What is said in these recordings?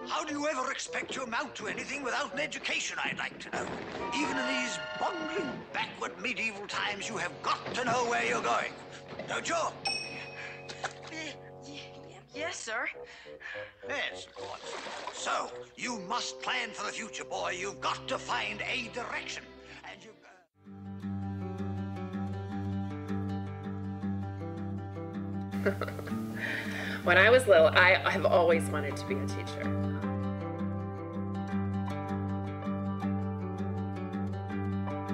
How do you ever expect to amount to anything without an education, I'd like to know? Even in these bungling, backward medieval times, you have got to know where you're going. Don't you? Yes, sir. Yes, of course. So, you must plan for the future, boy. You've got to find a direction. And you... When I was little, I have always wanted to be a teacher.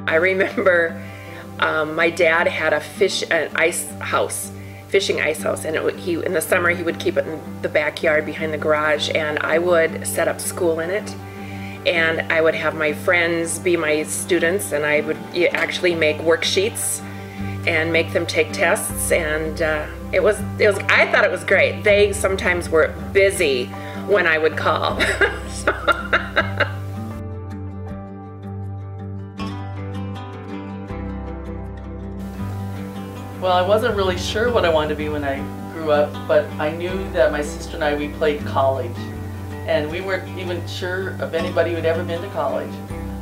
I remember my dad had a fishing ice house, and in the summer he would keep it in the backyard behind the garage, and I would set up school in it, and I would have my friends be my students, and I would actually make worksheets and make them take tests, and I thought it was great. They sometimes were busy when I would call. Well, I wasn't really sure what I wanted to be when I grew up, but I knew that my sister and I, we played college. And we weren't even sure of anybody who'd ever been to college.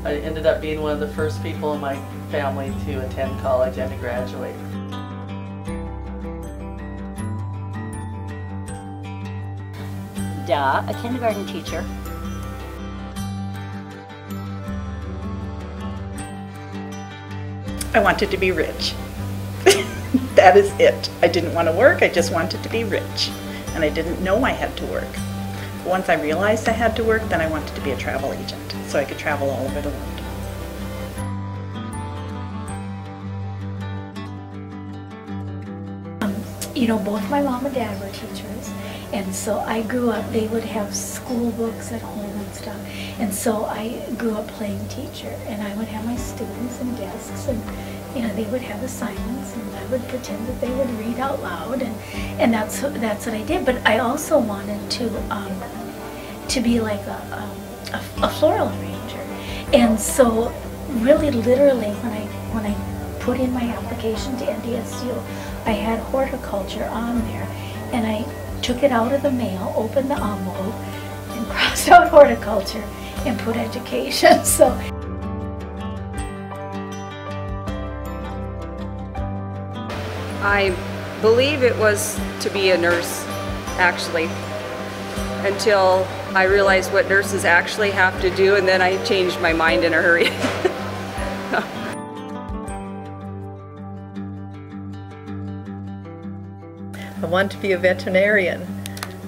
I ended up being one of the first people in my family to attend college and to graduate. A kindergarten teacher. I wanted to be rich. That is it. I didn't want to work, I just wanted to be rich. And I didn't know I had to work. But once I realized I had to work, then I wanted to be a travel agent, so I could travel all over the world. You know, both my mom and dad were teachers, and so I grew up, they would have school books at home and stuff, and so I grew up playing teacher, and I would have my students and desks, and you know, they would have assignments, and I would pretend that they would read out loud, and that's what I did. But I also wanted to be like a floral arranger, and so really literally when I put in my application to NDSU, I had horticulture on there, and I took it out of the mail, opened the envelope, and crossed out horticulture and put education. So. I believe it was to be a nurse, actually, until I realized what nurses actually have to do, and then I changed my mind in a hurry. I wanted to be a veterinarian,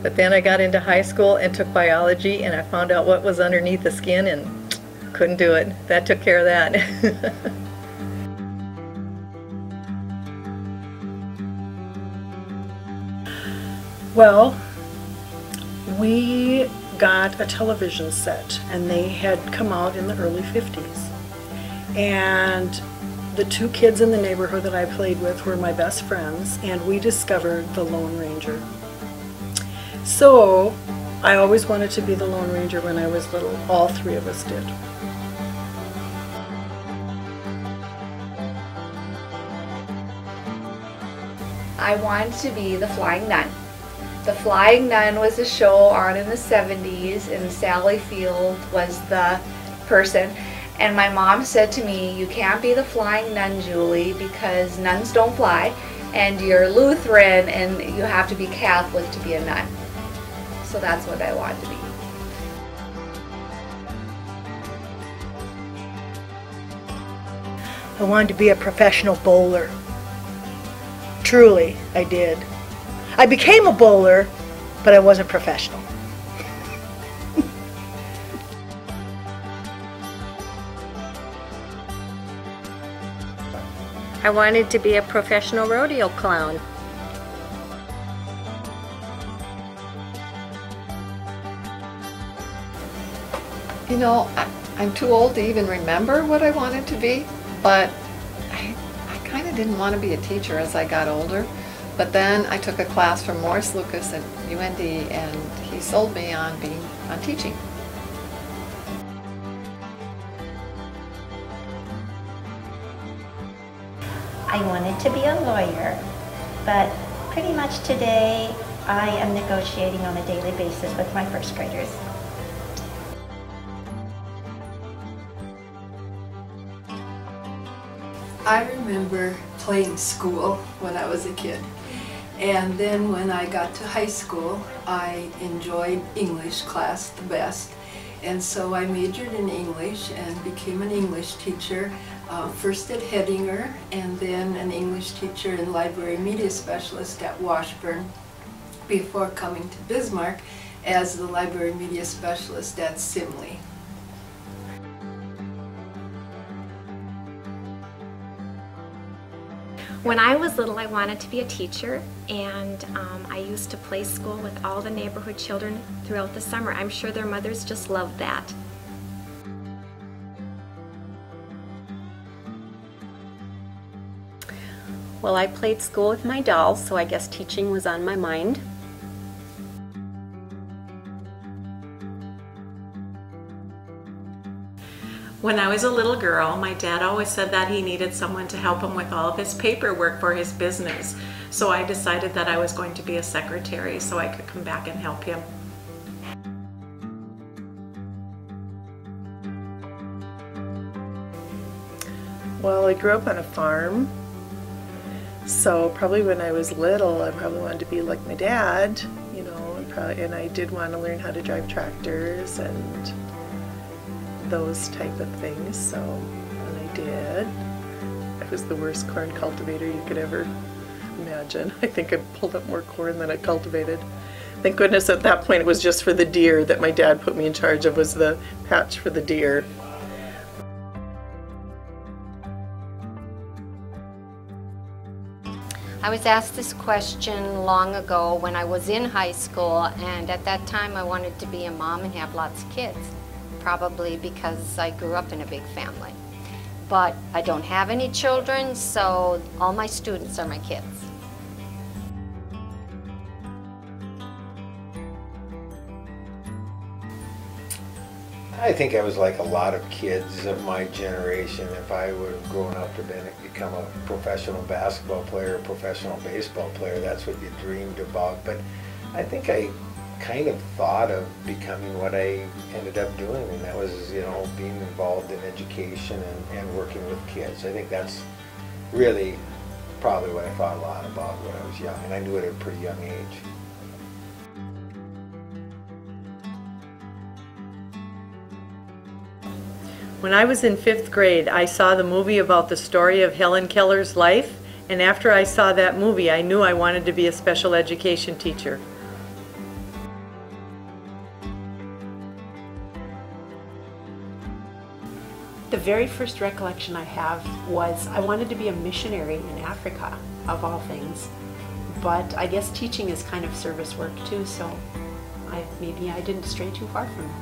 but then I got into high school and took biology, and I found out what was underneath the skin and couldn't do it. That took care of that. Well, we got a television set, and they had come out in the early 50s. And the two kids in the neighborhood that I played with were my best friends, and we discovered the Lone Ranger. So I always wanted to be the Lone Ranger when I was little. All three of us did. I wanted to be the Flying Nun. The Flying Nun was a show on in the 70s, and Sally Field was the person. And my mom said to me, you can't be the Flying Nun, Julie, because nuns don't fly, and you're Lutheran, and you have to be Catholic to be a nun. So that's what I wanted to be. I wanted to be a professional bowler. Truly, I did. I became a bowler, but I wasn't professional. I wanted to be a professional rodeo clown. You know, I'm too old to even remember what I wanted to be, but I kind of didn't want to be a teacher as I got older. But then I took a class from Morris Lucas at UND, and he sold me on teaching. I wanted to be a lawyer, but pretty much today I am negotiating on a daily basis with my first graders. I remember playing school when I was a kid. And then when I got to high school, I enjoyed English class the best. And so I majored in English and became an English teacher, first at Hettinger and then an English teacher and library media specialist at Washburn before coming to Bismarck as the library media specialist at Simley. When I was little, I wanted to be a teacher, and I used to play school with all the neighborhood children throughout the summer. I'm sure their mothers just loved that. Well, I played school with my dolls, so I guess teaching was on my mind. When I was a little girl, my dad always said that he needed someone to help him with all of his paperwork for his business. So I decided that I was going to be a secretary so I could come back and help him. Well, I grew up on a farm, so probably when I was little, I probably wanted to be like my dad, you know, and I did want to learn how to drive tractors and those type of things, so, and I did. I was the worst corn cultivator you could ever imagine. I think I pulled up more corn than I cultivated. Thank goodness at that point it was just for the deer that my dad put me in charge of, was the patch for the deer. I was asked this question long ago when I was in high school, and at that time I wanted to be a mom and have lots of kids. Probably because I grew up in a big family. But I don't have any children, so all my students are my kids. I think I was like a lot of kids of my generation. If I would have grown up to become a professional basketball player, a professional baseball player, that's what you dreamed about. But I think I kind of thought of becoming what I ended up doing, and that was, you know, being involved in education and working with kids. I think that's really probably what I thought a lot about when I was young, and I knew it at a pretty young age. When I was in 5th grade, I saw the movie about the story of Helen Keller's life, and after I saw that movie, I knew I wanted to be a special education teacher. The very first recollection I have was I wanted to be a missionary in Africa, of all things. But I guess teaching is kind of service work too, so maybe I didn't stray too far from that.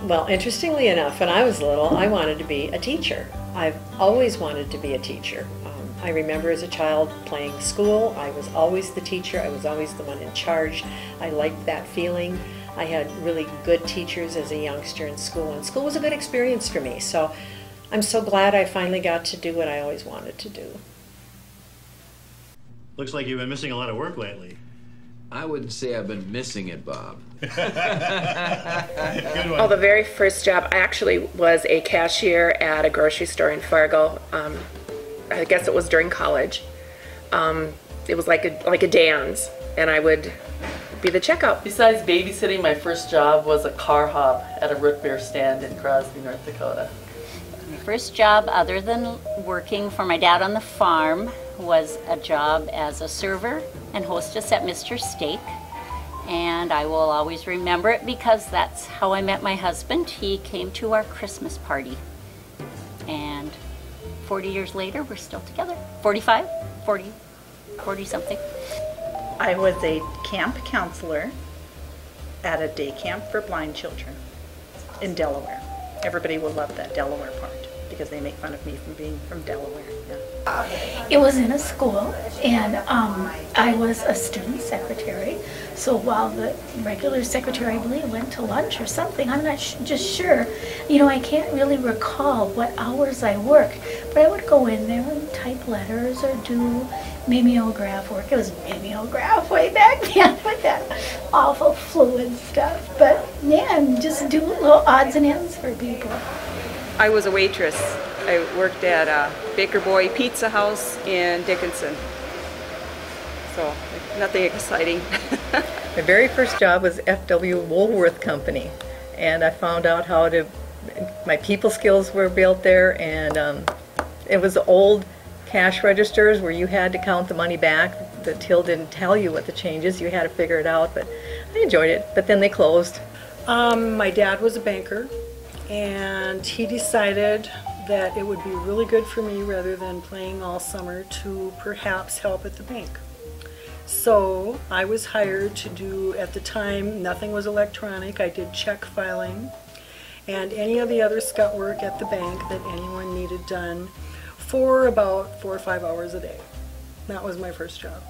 Well, interestingly enough, when I was little, I wanted to be a teacher. I've always wanted to be a teacher. I remember as a child playing school. I was always the teacher. I was always the one in charge. I liked that feeling. I had really good teachers as a youngster in school, and school was a good experience for me. So I'm so glad I finally got to do what I always wanted to do. Looks like you've been missing a lot of work lately. I wouldn't say I've been missing it, Bob. Good one. Oh, the very first job, I actually was a cashier at a grocery store in Fargo. I guess it was during college. It was like a dance, and I would be the checkout. Besides babysitting, my first job was a car hop at a root beer stand in Crosby, North Dakota. My first job, other than working for my dad on the farm, was a job as a server and hostess at Mr. Steak. And I will always remember it because that's how I met my husband. He came to our Christmas party. And 40 years later, we're still together. 45, 40 something. I was a camp counselor at a day camp for blind children in Delaware. Everybody will love that Delaware part because they make fun of me from being from Delaware. Yeah. It was in a school, and I was a student secretary. So while the regular secretary, I believe, went to lunch or something, I'm not just sure. You know, I can't really recall what hours I worked, but I would go in there and type letters or do mimeograph work. It was mimeograph way back then with that awful fluid stuff. But yeah, and just do little odds and ends for people. I was a waitress. I worked at a Baker Boy Pizza House in Dickinson. So nothing exciting. My very first job was FW Woolworth Company, and I found out how to, my people skills were built there, and it was old cash registers where you had to count the money back. The till didn't tell you what the changes, you had to figure it out, but I enjoyed it, but then they closed. My dad was a banker, and he decided that it would be really good for me, rather than playing all summer, to perhaps help at the bank. So I was hired to do, at the time, nothing was electronic. I did check filing and any of the other scut work at the bank that anyone needed done for about 4 or 5 hours a day. That was my first job.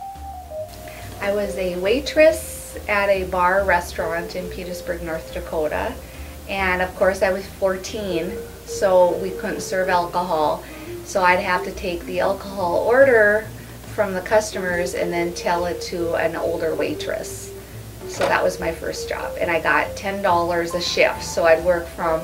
I was a waitress at a bar restaurant in Petersburg, North Dakota. And of course I was 14, so we couldn't serve alcohol. So I'd have to take the alcohol order from the customers and then tell it to an older waitress. So that was my first job, and I got $10 a shift. So I'd work from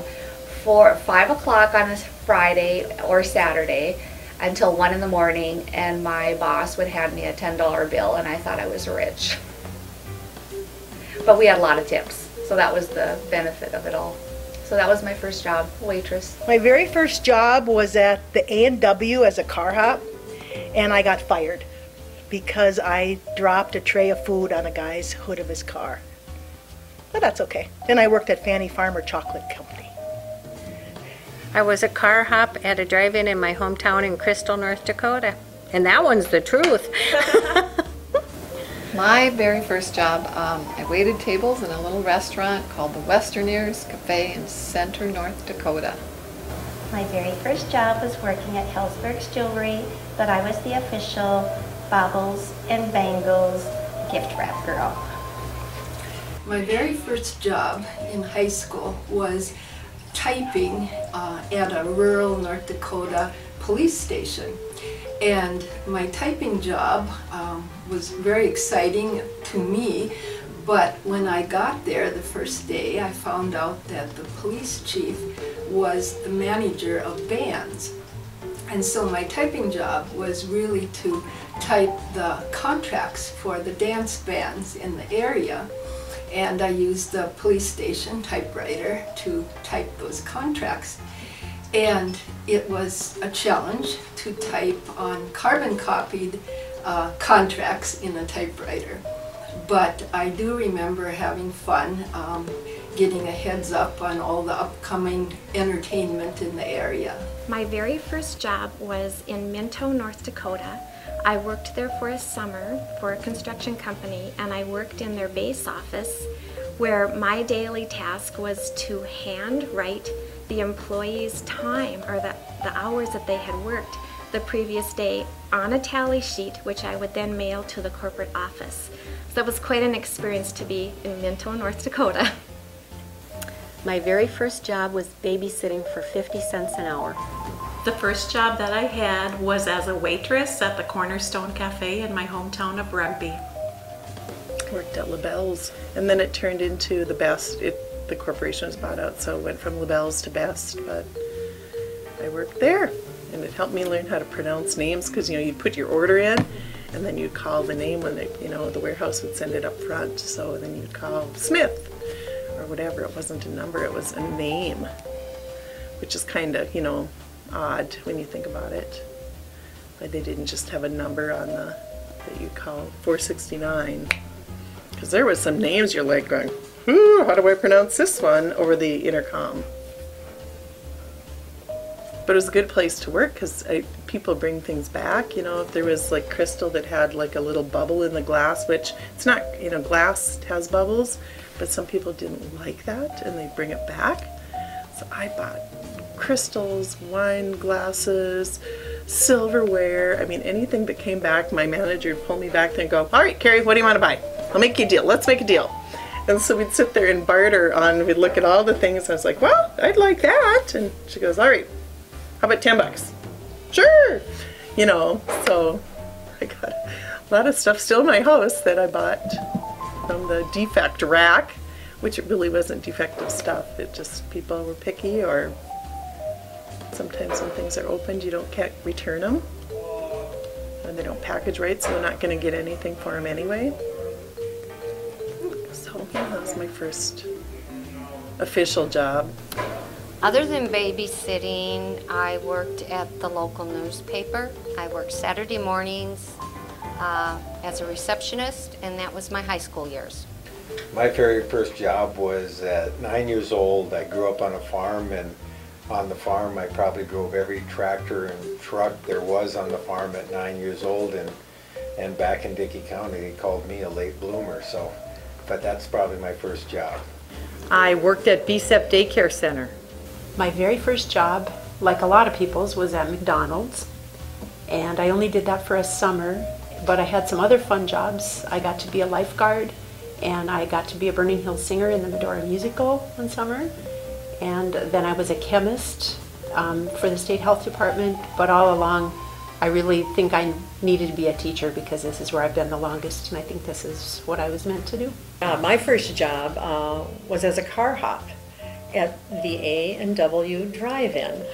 5 o'clock on a Friday or Saturday until 1 in the morning, and my boss would hand me a $10 bill, and I thought I was rich. But we had a lot of tips, so that was the benefit of it all. So that was my first job, waitress. My very first job was at the A&W as a car hop, and I got fired because I dropped a tray of food on a guy's hood of his car. But that's okay. Then I worked at Fannie Farmer Chocolate Company. I was a car hop at a drive-in in my hometown in Crystal, North Dakota. And that one's the truth. My very first job, I waited tables in a little restaurant called the Westerniers Cafe in Center, North Dakota. My very first job was working at Hellsberg's Jewelry, but I was the official baubles and bangles gift wrap girl. My very first job in high school was typing at a rural North Dakota police station. And my typing job was very exciting to me, but when I got there the first day, I found out that the police chief was the manager of bands. And so my typing job was really to type the contracts for the dance bands in the area. And I used the police station typewriter to type those contracts. And it was a challenge to type on carbon copied contracts in a typewriter. But I do remember having fun getting a heads up on all the upcoming entertainment in the area. My very first job was in Minto, North Dakota. I worked there for a summer for a construction company, and I worked in their base office, where my daily task was to hand write the employees' time, or the hours that they had worked the previous day, on a tally sheet, which I would then mail to the corporate office. So that was quite an experience to be in Minto, North Dakota. My very first job was babysitting for 50 cents an hour. The first job that I had was as a waitress at the Cornerstone Cafe in my hometown of Rugby. Worked at LaBelle's, and then it turned into the Best. The corporation was bought out, so it went from LaBelle's to Best, but I worked there, and it helped me learn how to pronounce names, because you'd put your order in, and then you'd call the name when the warehouse would send it up front, so then you'd call Smith, or whatever. It wasn't a number, it was a name, which is kind of, odd when you think about it. But they didn't just have a number on that you call 469. Because there was some names you're like going, ooh, how do I pronounce this one over the intercom? But it was a good place to work because people bring things back. If there was like crystal that had like a little bubble in the glass, which it's not, glass has bubbles, but some people didn't like that and they bring it back. So I bought crystals, wine glasses, silverware. I mean, anything that came back, my manager would pull me back there and go, all right, Carrie, what do you want to buy? I'll make you a deal. Let's make a deal. And so we'd sit there and barter we'd look at all the things. And I was like, well, I'd like that. And she goes, all right, how about $10? Sure. So I got a lot of stuff still in my house that I bought from the defect rack, which it really wasn't defective stuff. It just people were picky, or sometimes when things are opened you can't return them. And they don't package right, so they're not going to get anything for them anyway. So yeah, that was my first official job. Other than babysitting, I worked at the local newspaper. I worked Saturday mornings as a receptionist, and that was my high school years. My very first job was at 9 years old. I grew up on a farm, and on the farm I probably drove every tractor and truck there was on the farm at 9 years old, and back in Dickey County they called me a late bloomer, so, but that's probably my first job. I worked at BSEP Daycare Center. My very first job, like a lot of people's, was at McDonald's, and I only did that for a summer, but I had some other fun jobs. I got to be a lifeguard, and I got to be a Burning Hills singer in the Medora Musical one summer. And then I was a chemist for the State Health Department, but all along I really think I needed to be a teacher because this is where I've been the longest, and I think this is what I was meant to do. My first job was as a car hop at the A&W Drive-In.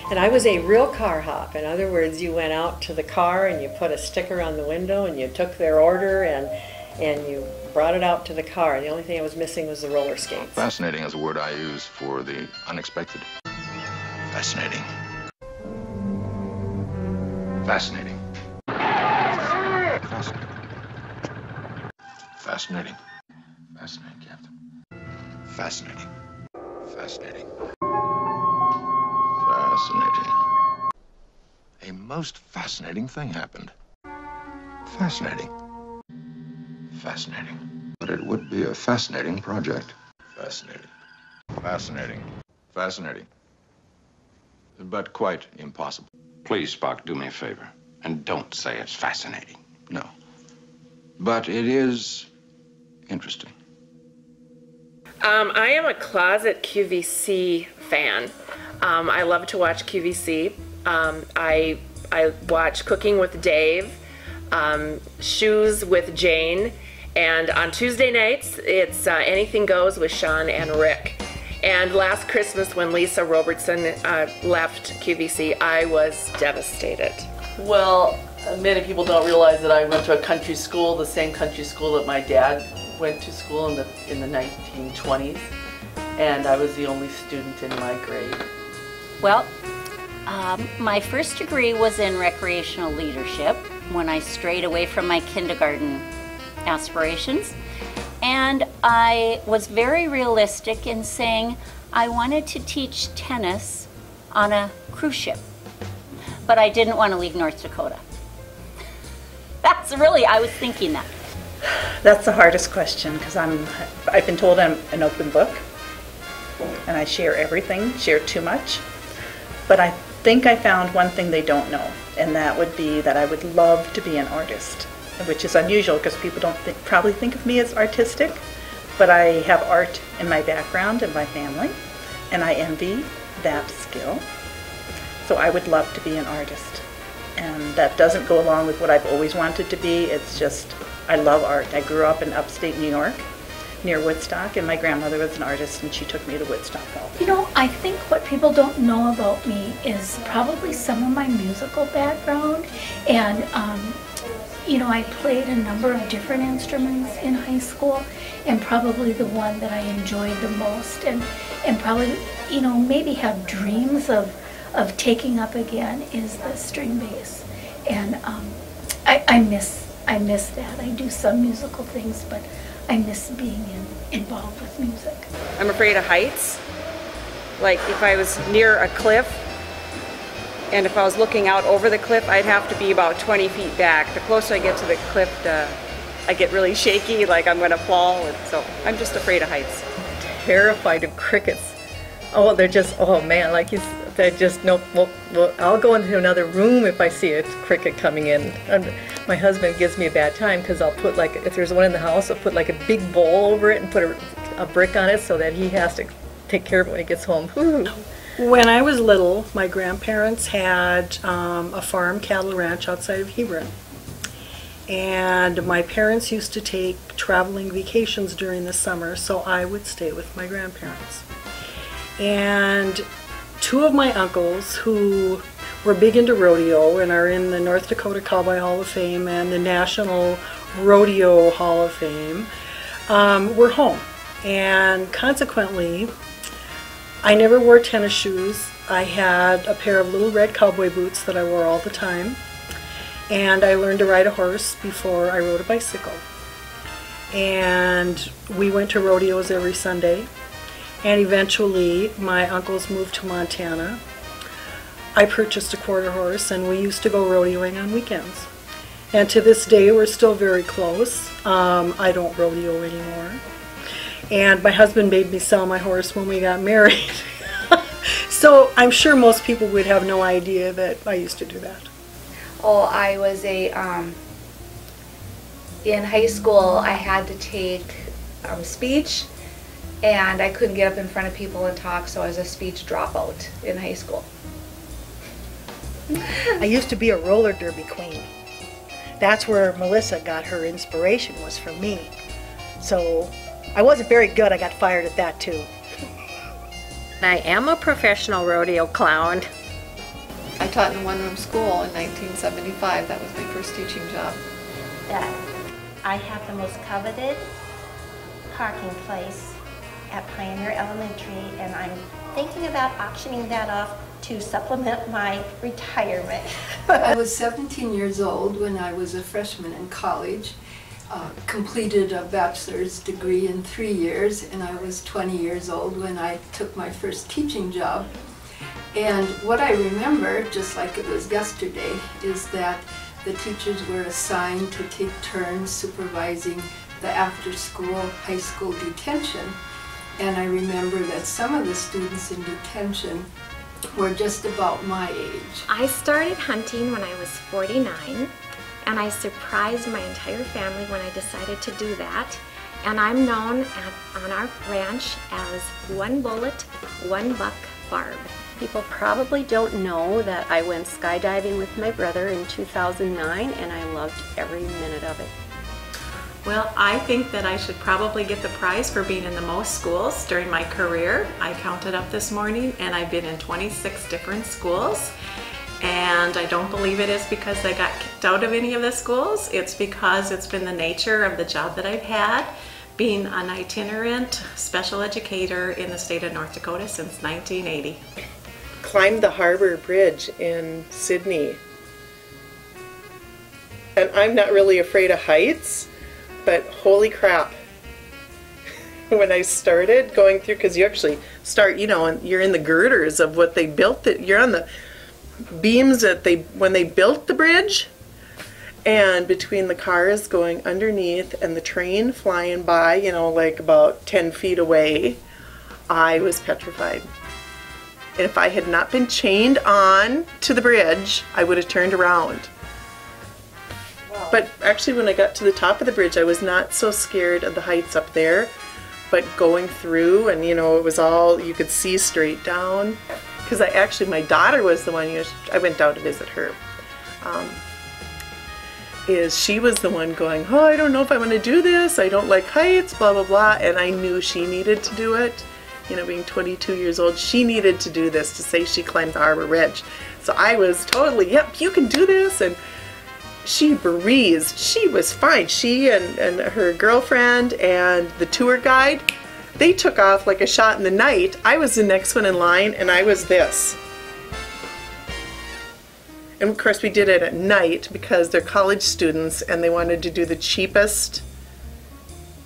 And I was a real car hop. In other words, you went out to the car and you put a sticker on the window and you took their order and you brought it out to the car. The only thing I was missing was the roller skates. Fascinating is a word I use for the unexpected. Fascinating. Fascinating. Fascinating. Fascinating. Fascinating, Captain. Fascinating. Fascinating. Fascinating. A most fascinating thing happened. Fascinating. Fascinating. But it would be a fascinating project. Fascinating. Fascinating. Fascinating. But quite impossible. Please, Spock, do me a favor. And don't say it's fascinating. No. But it is interesting. I am a closet QVC fan. I love to watch QVC. I watch Cooking with Dave, Shoes with Jane, and on Tuesday nights it's Anything Goes with Sean and Rick. And last Christmas when Lisa Robertson left QVC, I was devastated. Well, many people don't realize that I went to a country school, the same country school that my dad went to school in the 1920s, and I was the only student in my grade. Well, my first degree was in recreational leadership when I strayed away from my kindergarten aspirations. And I was very realistic in saying I wanted to teach tennis on a cruise ship. But I didn't want to leave North Dakota. That's really, I was thinking that. That's the hardest question because I've been told I'm an open book and I share everything, share too much. But I think I found one thing they don't know, and that would be that I would love to be an artist, which is unusual because people don't probably think of me as artistic, but I have art in my background and my family, and I envy that skill. So I would love to be an artist. And that doesn't go along with what I've always wanted to be. It's just, I love art. I grew up in upstate New York, near Woodstock, and my grandmother was an artist and she took me to Woodstock all the time. You know, I think what people don't know about me is probably some of my musical background. And, you know, I played a number of different instruments in high school, and probably the one that I enjoyed the most and probably, you know, maybe have dreams of taking up again is the string bass. And I miss that. I do some musical things, but I miss being involved with music. I'm afraid of heights. Like if I was near a cliff and if I was looking out over the cliff, I'd have to be about 20 feet back. The closer I get to the cliff, I get really shaky, like I'm gonna fall. And so I'm just afraid of heights. Terrified of crickets. Oh, they're just, oh man, like they just, no, well, I'll go into another room if I see a cricket coming in. And my husband gives me a bad time because I'll put like, if there's one in the house, I'll put like a big bowl over it and put a brick on it so that he has to take care of it when he gets home. Woo. When I was little, my grandparents had a farm cattle ranch outside of Hebron. And my parents used to take traveling vacations during the summer, so I would stay with my grandparents. And two of my uncles who were big into rodeo and are in the North Dakota Cowboy Hall of Fame and the National Rodeo Hall of Fame were home. And consequently, I never wore tennis shoes. I had a pair of little red cowboy boots that I wore all the time. And I learned to ride a horse before I rode a bicycle. And we went to rodeos every Sunday. And eventually, my uncles moved to Montana. I purchased a quarter horse, and we used to go rodeoing on weekends. And to this day, we're still very close. I don't rodeo anymore. And my husband made me sell my horse when we got married. So I'm sure most people would have no idea that I used to do that. Oh, I was in high school, I had to take speech, and I couldn't get up in front of people and talk, so I was a speech dropout in high school. I used to be a roller derby queen. That's where Melissa got her inspiration, was from me. So I wasn't very good. I got fired at that too. I am a professional rodeo clown. I taught in a one-room school in 1975. That was my first teaching job. That I have the most coveted parking place at Pioneer Elementary, and I'm thinking about auctioning that off to supplement my retirement. I was 17 years old when I was a freshman in college, completed a bachelor's degree in 3 years, and I was 20 years old when I took my first teaching job. And what I remember, just like it was yesterday, is that the teachers were assigned to take turns supervising the after-school high school detention. And I remember that some of the students in detention were just about my age. I started hunting when I was 49, and I surprised my entire family when I decided to do that. And I'm known on our ranch as One Bullet, One Buck Barb. People probably don't know that I went skydiving with my brother in 2009, and I loved every minute of it. Well, I think that I should probably get the prize for being in the most schools during my career. I counted up this morning, and I've been in 26 different schools. And I don't believe it is because I got kicked out of any of the schools. It's because it's been the nature of the job that I've had, being an itinerant special educator in the state of North Dakota since 1980. Climbed the Harbor Bridge in Sydney. And I'm not really afraid of heights, but holy crap. When I started going through, because you actually start, you know, and you're in the girders of what they built, that you're on the beams that when they built the bridge, and between the cars going underneath and the train flying by, you know, like about 10 feet away, I was petrified. And if I had not been chained on to the bridge, I would have turned around. Wow. But actually when I got to the top of the bridge, I was not so scared of the heights up there, but going through, and you know, it was all, you could see straight down. Because my daughter was the one, I went down to visit her. She was the one going, oh, I don't know if I want to do this, I don't like heights, blah, blah, blah. And I knew she needed to do it. You know, being 22 years old, she needed to do this to say she climbed the Harbor Ridge. So I was totally, yep, you can do this. And she breezed. She was fine. She and her girlfriend and the tour guide, they took off like a shot in the night. I was the next one in line, and I was this. And of course we did it at night because they're college students and they wanted to do the cheapest.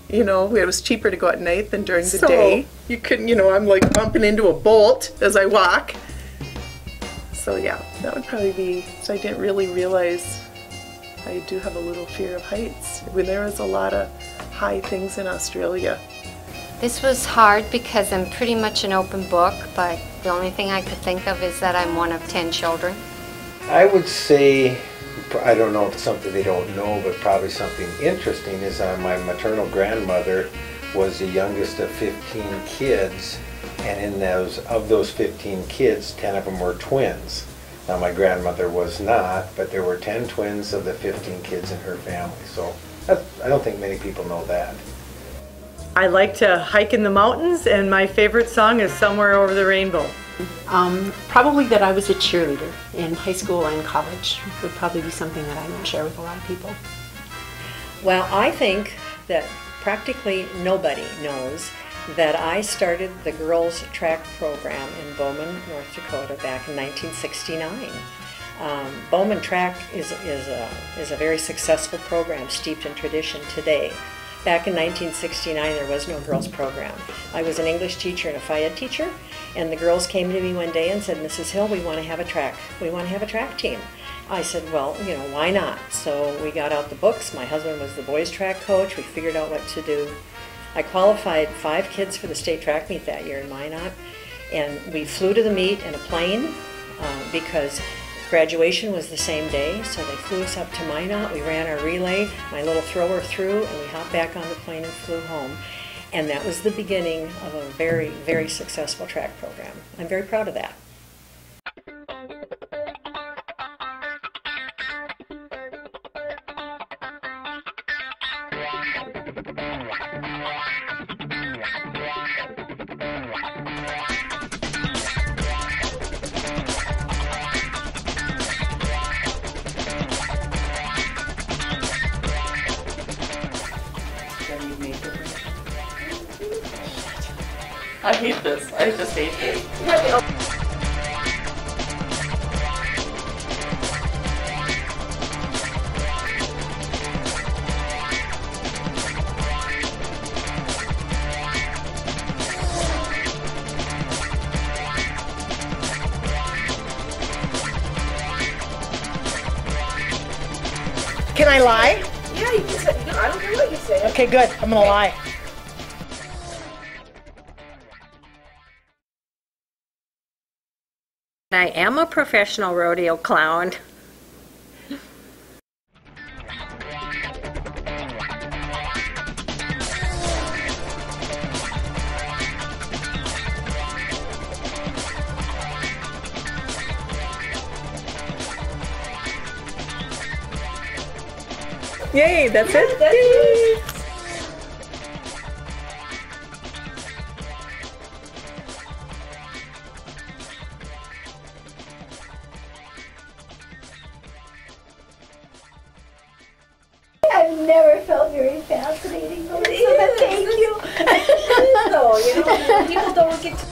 You know, it was cheaper to go at night than during the day. You couldn't, you know, I'm like bumping into a bolt as I walk. So yeah, that would probably be, so I didn't really realize I do have a little fear of heights. When there was a lot of high things in Australia. This was hard because I'm pretty much an open book, but the only thing I could think of is that I'm one of 10 children. I would say, I don't know if it's something they don't know, but probably something interesting is my maternal grandmother was the youngest of 15 kids, And of those 15 kids, 10 of them were twins. Now my grandmother was not, but there were 10 twins of the 15 kids in her family. So I don't think many people know that. I like to hike in the mountains, and my favorite song is Somewhere Over the Rainbow. Probably that I was a cheerleader in high school and college would probably be something that I don't share with a lot of people. Well, I think that practically nobody knows that I started the girls track program in Bowman, North Dakota back in 1969. Bowman Track is a very successful program steeped in tradition today. Back in 1969, there was no girls program. I was an English teacher and a Phi Ed teacher, and the girls came to me one day and said, Mrs. Hill, we want to have a track. We want to have a track team. I said, well, you know, why not? So we got out the books. My husband was the boys track coach. We figured out what to do. I qualified 5 kids for the state track meet that year in Minot, and we flew to the meet in a plane because graduation was the same day, so they flew us up to Minot. We ran our relay, my little thrower through, and we hopped back on the plane and flew home. And that was the beginning of a very, very successful track program. I'm very proud of that. I hate this. I just hate this. Can I lie? Yeah, you can say, I don't care what you say. Okay, good. I'm gonna lie. I am a professional rodeo clown. Yay, that's it? That's it. I've never felt very fascinating, Melissa, thank you. No, you know, people don't get to...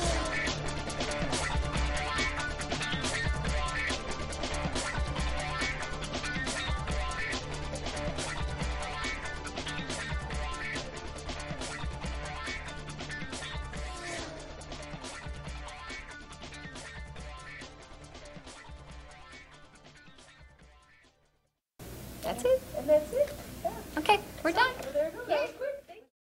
That's it? And that's it. Okay, we're done. Well, there you go. That was quick.